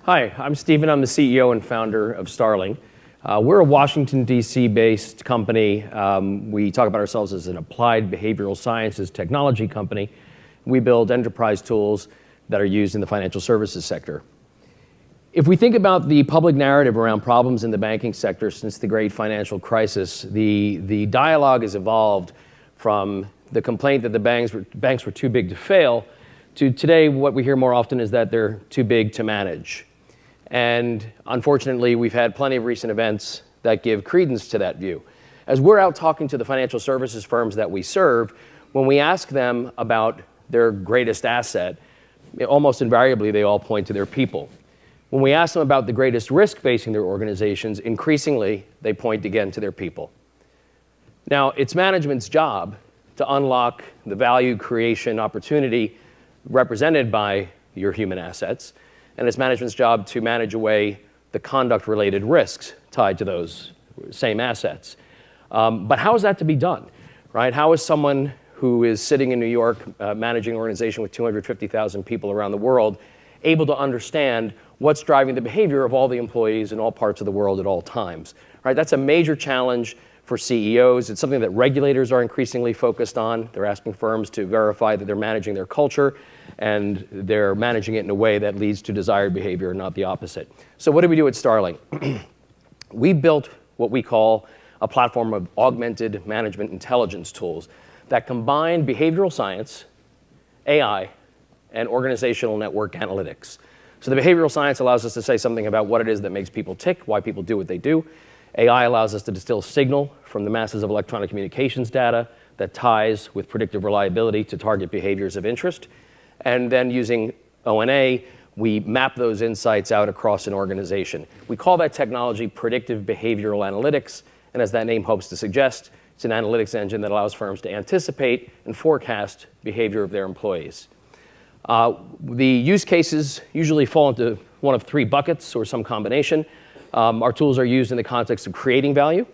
Hi, I'm Stephen. I'm the CEO and founder of Starling. We're a Washington, D.C. based company. We talk about ourselves as an applied behavioral sciences technology company. We build enterprise tools that are used in the financial services sector. If we think about the public narrative around problems in the banking sector since the great financial crisis, the dialogue has evolved from the complaint that the banks were too big to fail to today what we hear more often is that they're too big to manage. And unfortunately, we've had plenty of recent events that give credence to that view. As we're out talking to the financial services firms that we serve, when we ask them about their greatest asset, almost invariably they all point to their people. When we ask them about the greatest risk facing their organizations, increasingly they point again to their people. Now, it's management's job to unlock the value creation opportunity represented by your human assets, and it's management's job to manage away the conduct-related risks tied to those same assets. But how is that to be done, right? How is someone who is sitting in New York managing an organization with 250,000 people around the world able to understand what's driving the behavior of all the employees in all parts of the world at all times, right? That's a major challenge for CEOs. It's something that regulators are increasingly focused on. They're asking firms to verify that they're managing their culture and they're managing it in a way that leads to desired behavior and not the opposite. So what do we do at Starling? We built what we call a platform of augmented management intelligence tools that combine behavioral science, AI, and organizational network analytics. So the behavioral science allows us to say something about what it is that makes people tick, why people do what they do. AI allows us to distill signal from the masses of electronic communications data that ties with predictive reliability to target behaviors of interest. And then using O&A, we map those insights out across an organization. We call that technology predictive behavioral analytics. And as that name hopes to suggest, it's an analytics engine that allows firms to anticipate and forecast behavior of their employees. The use cases usually fall into one of three buckets or some combination. Our tools are used in the context of creating value.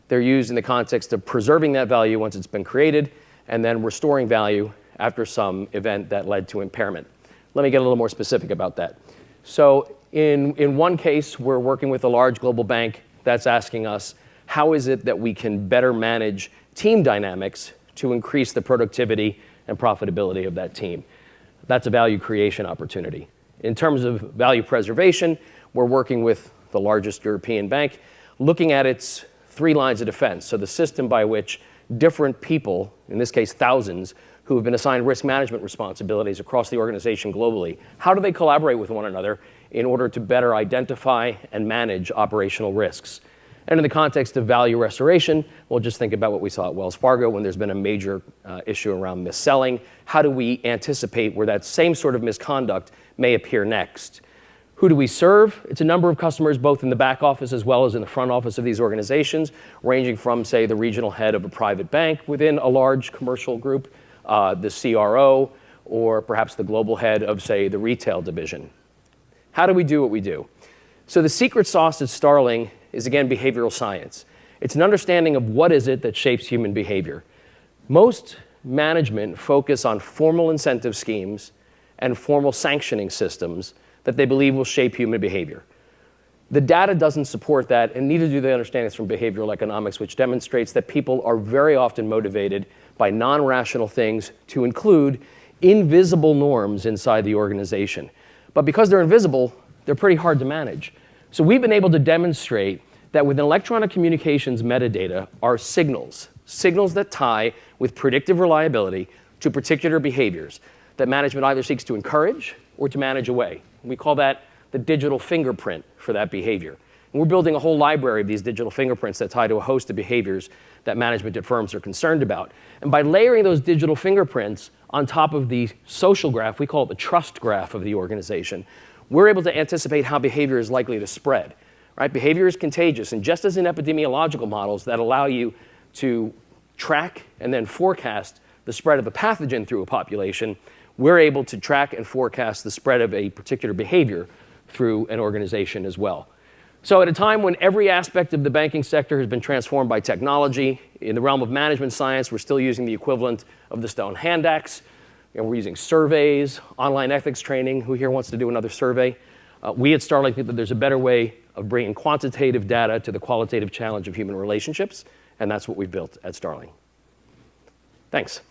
They're used in the context of preserving that value once it's been created, and then restoring value after some event that led to impairment. Let me get a little more specific about that. So in one case, we're working with a large global bank that's asking us, how is it that we can better manage team dynamics to increase the productivity and profitability of that team? That's a value creation opportunity. In terms of value preservation, we're working with the largest European bank, looking at its three lines of defense. So the system by which different people, in this case thousands, who have been assigned risk management responsibilities across the organization globally, how do they collaborate with one another in order to better identify and manage operational risks? And in the context of value restoration, we'll just think about what we saw at Wells Fargo when there's been a major issue around mis-selling. How do we anticipate where that same sort of misconduct may appear next? Who do we serve? It's a number of customers, both in the back office as well as in the front office of these organizations, ranging from, say, the regional head of a private bank within a large commercial group, the CRO, or perhaps the global head of, say, the retail division. How do we do what we do? So the secret sauce at Starling is, again, behavioral science. It's an understanding of what is it that shapes human behavior. Most management focus on formal incentive schemes and formal sanctioning systems that they believe will shape human behavior. The data doesn't support that, and neither do they understand this from behavioral economics, which demonstrates that people are very often motivated by non-rational things, to include invisible norms inside the organization. But because they're invisible, they're pretty hard to manage. So we've been able to demonstrate that with electronic communications metadata are signals that tie with predictive reliability to particular behaviors that management either seeks to encourage or to manage away. We call that the digital fingerprint for that behavior. And we're building a whole library of these digital fingerprints that tie to a host of behaviors that management at firms are concerned about. And by layering those digital fingerprints on top of the social graph, we call it the trust graph of the organization, we're able to anticipate how behavior is likely to spread. Right? Behavior is contagious, and just as in epidemiological models that allow you to track and then forecast the spread of a pathogen through a population, we're able to track and forecast the spread of a particular behavior through an organization as well. So at a time when every aspect of the banking sector has been transformed by technology, in the realm of management science, we're still using the equivalent of the Stone Hand Axe. And we're using surveys, online ethics training. Who here wants to do another survey? We at Starling think that there's a better way of bringing quantitative data to the qualitative challenge of human relationships, and that's what we've built at Starling. Thanks.